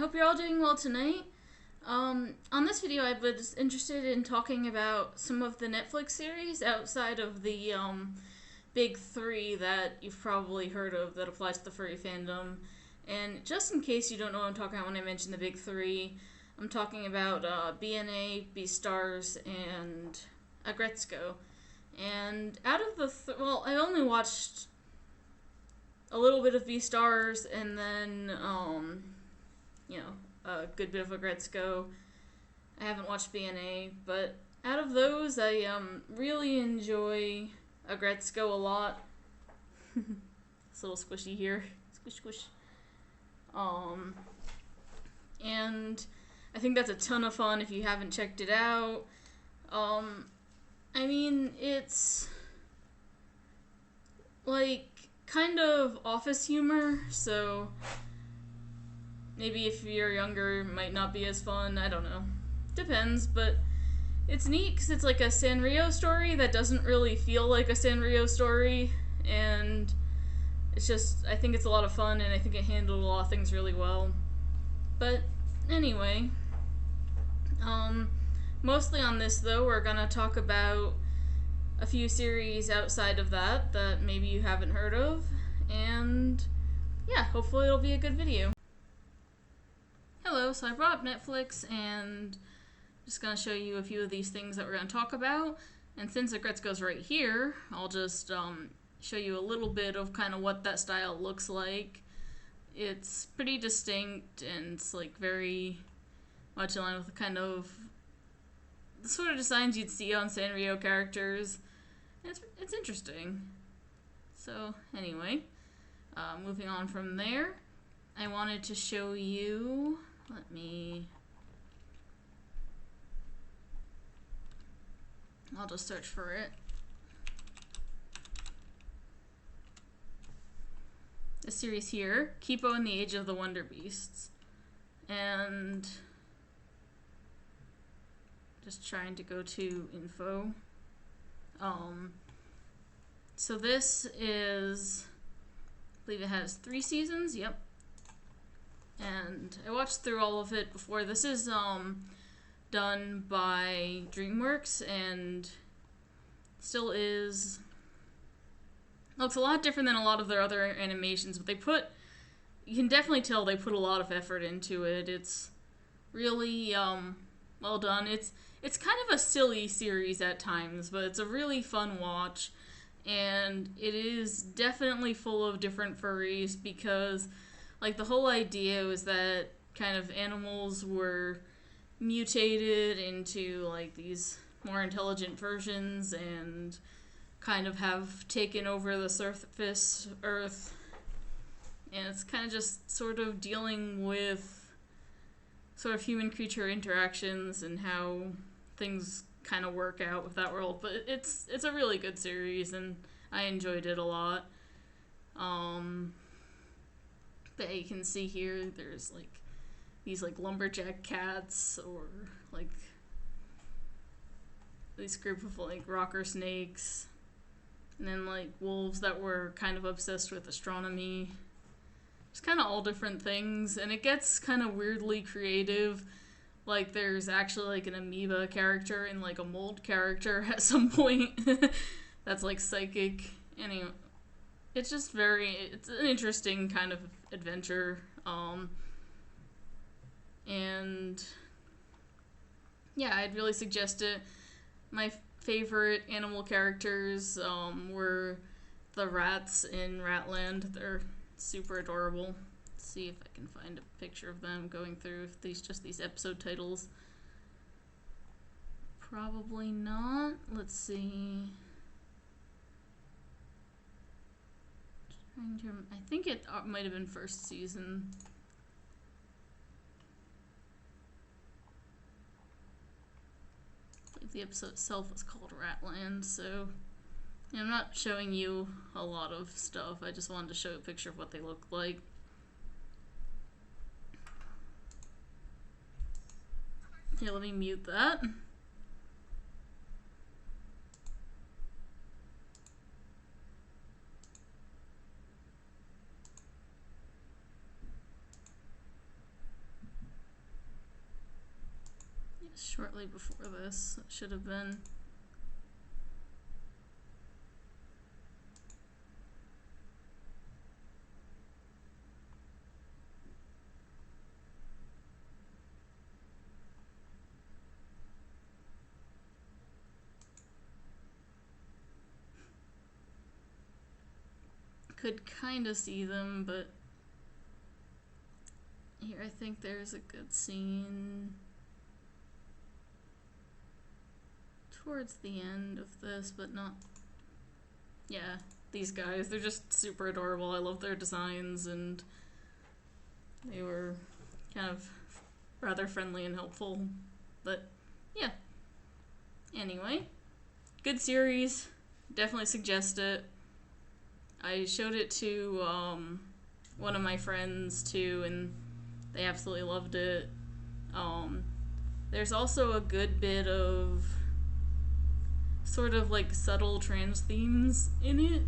hope you're all doing well tonight. On this video, I was interested in talking about some of the Netflix series outside of the big three that you've probably heard of that applies to the furry fandom. And just in case you don't know what I'm talking about when I mention the big three, I'm talking about BNA, Beastars, and Agretzko. And out of the I only watched a little bit of Beastars and then a good bit of Agretzko. I haven't watched BNA, but out of those, I really enjoy Agretzko a lot. It's a little squishy here. Squish, squish. And I think that's a ton of fun if you haven't checked it out. I mean, it's like kind of office humor, so maybe if you're younger, it might not be as fun. I don't know. Depends, but it's neat because it's like a Sanrio story that doesn't really feel like a Sanrio story, and it's just, I think it's a lot of fun, and I think it handled a lot of things really well. But anyway, mostly on this though, we're gonna talk about a few series outside of that maybe you haven't heard of, and yeah, hopefully it'll be a good video. Hello, so I brought up Netflix and I'm just going to show you a few of these things that we're going to talk about, and since Agretzko's right here, I'll just show you a little bit of kind of what that style looks like. It's pretty distinct and it's like very much in line with kind of the sort of designs you'd see on Sanrio characters. It's interesting. So anyway, moving on from there, I wanted to show you, I'll just search for it. This series here, Kepo and the Age of the Wonder Beasts. And just trying to go to info. So this is, I believe it has 3 seasons, yep. And I watched through all of it before. This is done by DreamWorks and still is, looks a lot different than a lot of their other animations, but you can definitely tell they put a lot of effort into it. It's really well done. It's kind of a silly series at times, but it's a really fun watch, and it is definitely full of different furries because like the whole idea was that kind of animals were mutated into like these more intelligent versions and kind of have taken over the surface Earth, and it's kind of just sort of dealing with sort of human creature interactions and how things kind of work out with that world. But it's a really good series and I enjoyed it a lot. But you can see here there's like these like lumberjack cats, or like this group of like rocker snakes, and then like wolves that were kind of obsessed with astronomy. It's kind of all different things, and it gets kind of weirdly creative. Like there's actually like an amoeba character and like a mold character at some point that's like psychic. Anyway, it's just it's an interesting kind of adventure. And yeah, I'd really suggest it. My favorite animal characters were the rats in Ratland. They're super adorable. Let's see if I can find a picture of them going through these episode titles. Probably not. Let's see. I think it might have been first season. I believe the episode itself was called Ratland, so I'm not showing you a lot of stuff. I just wanted to show a picture of what they look like. Here, let me mute that. shortly before this. It should have been. Could kind of see them, but here I think there's a good scene towards the end of this, but not. Yeah, these guys, they're just super adorable. I love their designs, and they were kind of rather friendly and helpful. But yeah. Anyway, good series. Definitely suggest it. I showed it to one of my friends too, and they absolutely loved it. There's also a good bit of sort of like subtle trans themes in it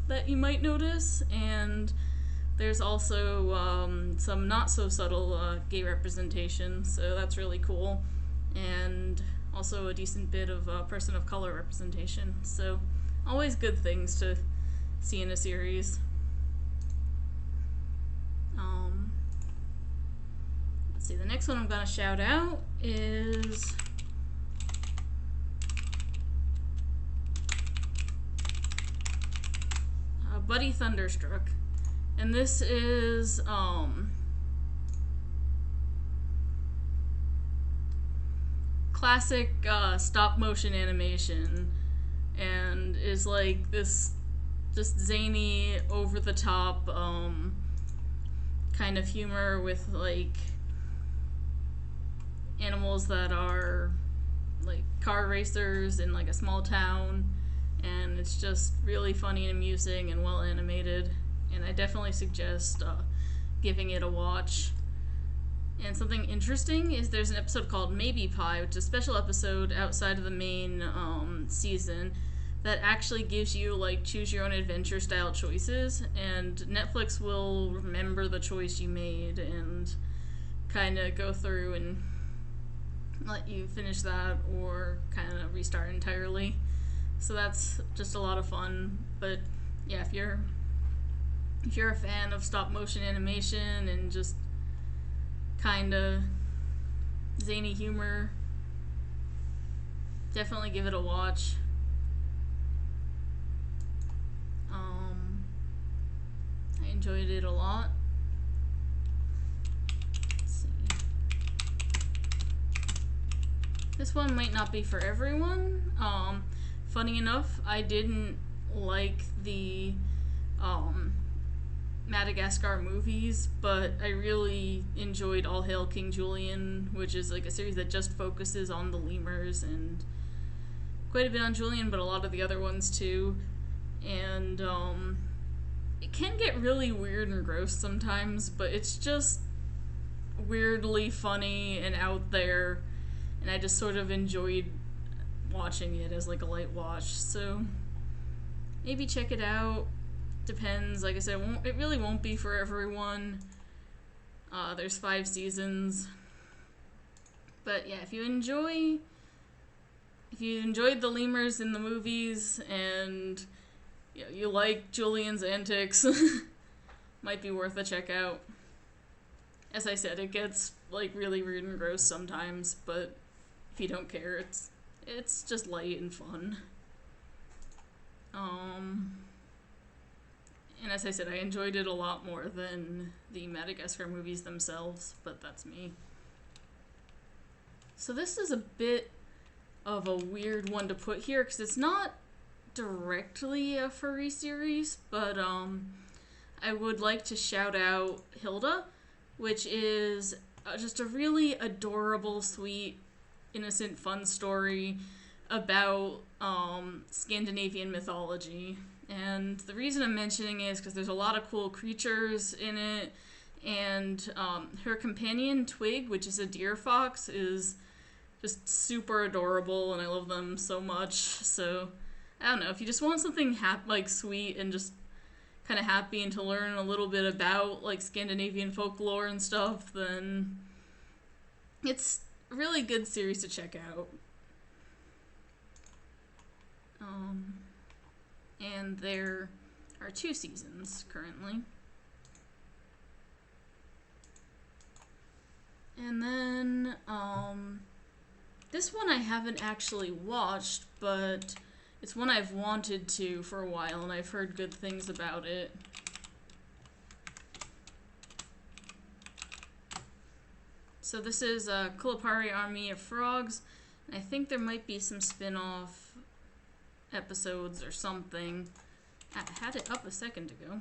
that you might notice, and there's also some not so subtle gay representation, so that's really cool, and also a decent bit of person of color representation, so always good things to see in a series. Let's see, the next one I'm gonna shout out is Buddy Thunderstruck, and this is classic stop motion animation, and is like this just zany, over the top kind of humor with like animals that are like car racers in like a small town, and it's just really funny and amusing and well animated, and I definitely suggest giving it a watch. And something interesting is there's an episode called Maybe Pie, which is a special episode outside of the main season that actually gives you like choose your own adventure style choices, and Netflix will remember the choice you made and kind of go through and let you finish that or kind of restart entirely. So that's just a lot of fun. But yeah, if you're a fan of stop motion animation and just kind of zany humor, definitely give it a watch. I enjoyed it a lot. Let's see. This one might not be for everyone. Funny enough, I didn't like the Madagascar movies, but I really enjoyed All Hail King Julien, which is like a series that just focuses on the lemurs and quite a bit on Julien, but a lot of the other ones too. And it can get really weird and gross sometimes, but it's just weirdly funny and out there, and I just sort of enjoyed watching it as like a light watch. So maybe check it out. Depends. Like I said, it really won't be for everyone. There's 5 seasons, but yeah, if you enjoyed the lemurs in the movies and you like Julien's antics, might be worth a check out. As I said, it gets like really weird and gross sometimes, but if you don't care, it's just light and fun. And as I said, I enjoyed it a lot more than the Madagascar movies themselves, but that's me. So this is a bit of a weird one to put here because it's not directly a furry series, but I would like to shout out Hilda, which is just a really adorable, sweet, innocent, fun story about Scandinavian mythology. And the reason I'm mentioning it is because there's a lot of cool creatures in it, and her companion Twig, which is a deer fox, is just super adorable, and I love them so much. So I don't know, if you just want something like sweet and just kind of happy and to learn a little bit about like Scandinavian folklore and stuff, then it's really good series to check out. And there are 2 seasons currently. And then, this one I haven't actually watched, but it's one I've wanted to for a while, and I've heard good things about it. So this is Kulapari Army of Frogs. I think there might be some spin-off episodes or something. I had it up a second ago.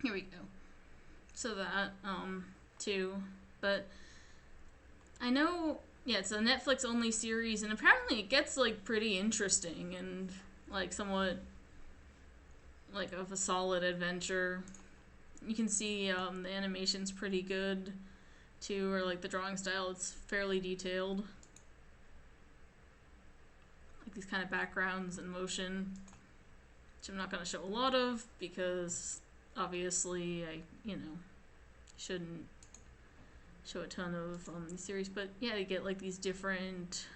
Here we go. So that, too. But I know, yeah, it's a Netflix only series, and apparently it gets like pretty interesting and like somewhat like of a solid adventure. You can see the animation's pretty good too, or like the drawing style, it's fairly detailed. Like these kind of backgrounds and motion, which I'm not going to show a lot of because obviously I, shouldn't show a ton of these series, but yeah, you get like these different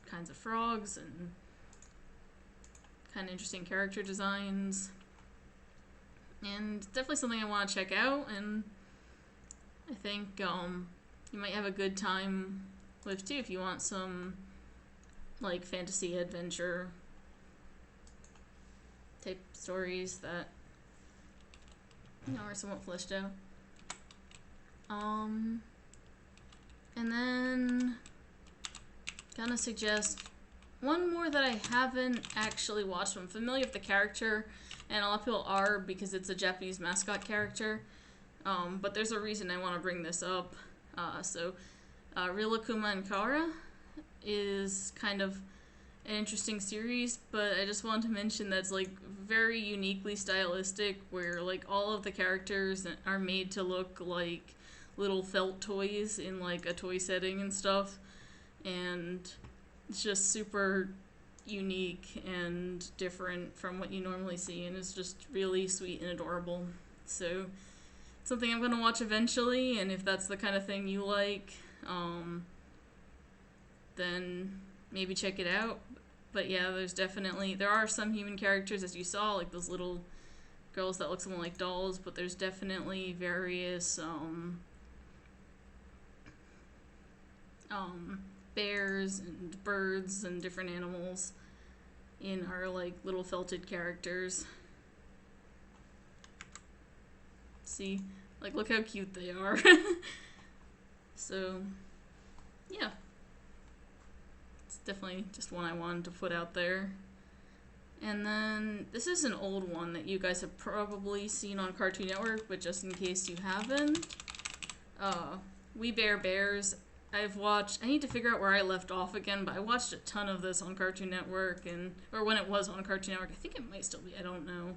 kinds of frogs and kind of interesting character designs, and definitely something I want to check out, and I think you might have a good time with too if you want some like fantasy adventure type stories that are somewhat fleshed out. And then gonna suggest one more that I haven't actually watched. I'm familiar with the character, and a lot of people are because it's a Japanese mascot character. But there's a reason I want to bring this up. Rilakkuma and Kara is kind of an interesting series, but I just wanted to mention that's like very uniquely stylistic, where like all of the characters are made to look like little felt toys in like a toy setting and stuff, and it's just super unique and different from what you normally see, and it's just really sweet and adorable. So something I'm going to watch eventually, and if that's the kind of thing you like, then maybe check it out. But yeah, there are some human characters, as you saw, like those little girls that look somewhat like dolls, but there's definitely various bears and birds and different animals in our like little felted characters. See, like, look how cute they are. So yeah, it's definitely just one I wanted to put out there. And then this is an old one that you guys have probably seen on Cartoon Network, but just in case you haven't, We Bare Bears. I need to figure out where I left off again, but I watched a ton of this on Cartoon Network, or when it was on Cartoon Network. I think it might still be, I don't know.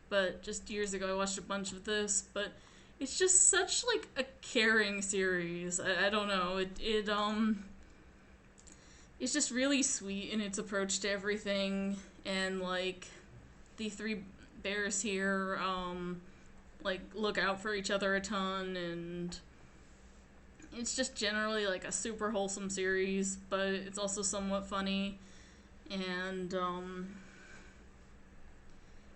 But just years ago I watched a bunch of this, but it's just such like a caring series. I don't know. It's just really sweet in its approach to everything, and like the 3 bears here like look out for each other a ton, and it's just generally like a super wholesome series, but it's also somewhat funny, and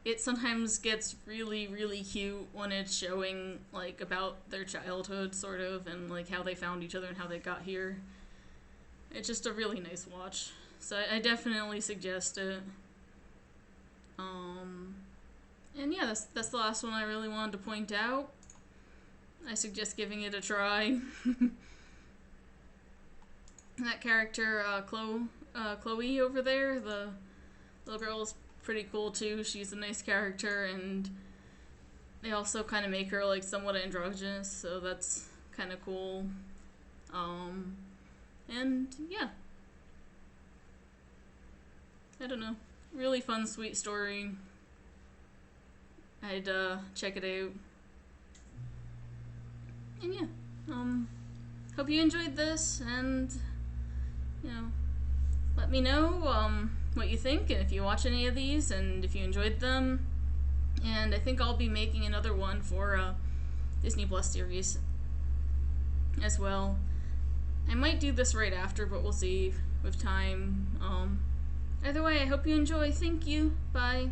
it sometimes gets really, really cute when it's showing like about their childhood sort of, and like how they found each other and how they got here. It's just a really nice watch, so I definitely suggest it. And yeah, that's the last one I really wanted to point out. I suggest giving it a try. That character, Chloe over there, the little girl, is pretty cool too. She's a nice character, and they also kind of make her like somewhat androgynous, so that's kind of cool. And yeah, I don't know, really fun, sweet story. I'd check it out. And yeah, hope you enjoyed this, and let me know what you think, and if you watch any of these, and if you enjoyed them. And I think I'll be making another one for Disney Plus series as well. I might do this right after, but we'll see with time. Either way, I hope you enjoy. Thank you. Bye.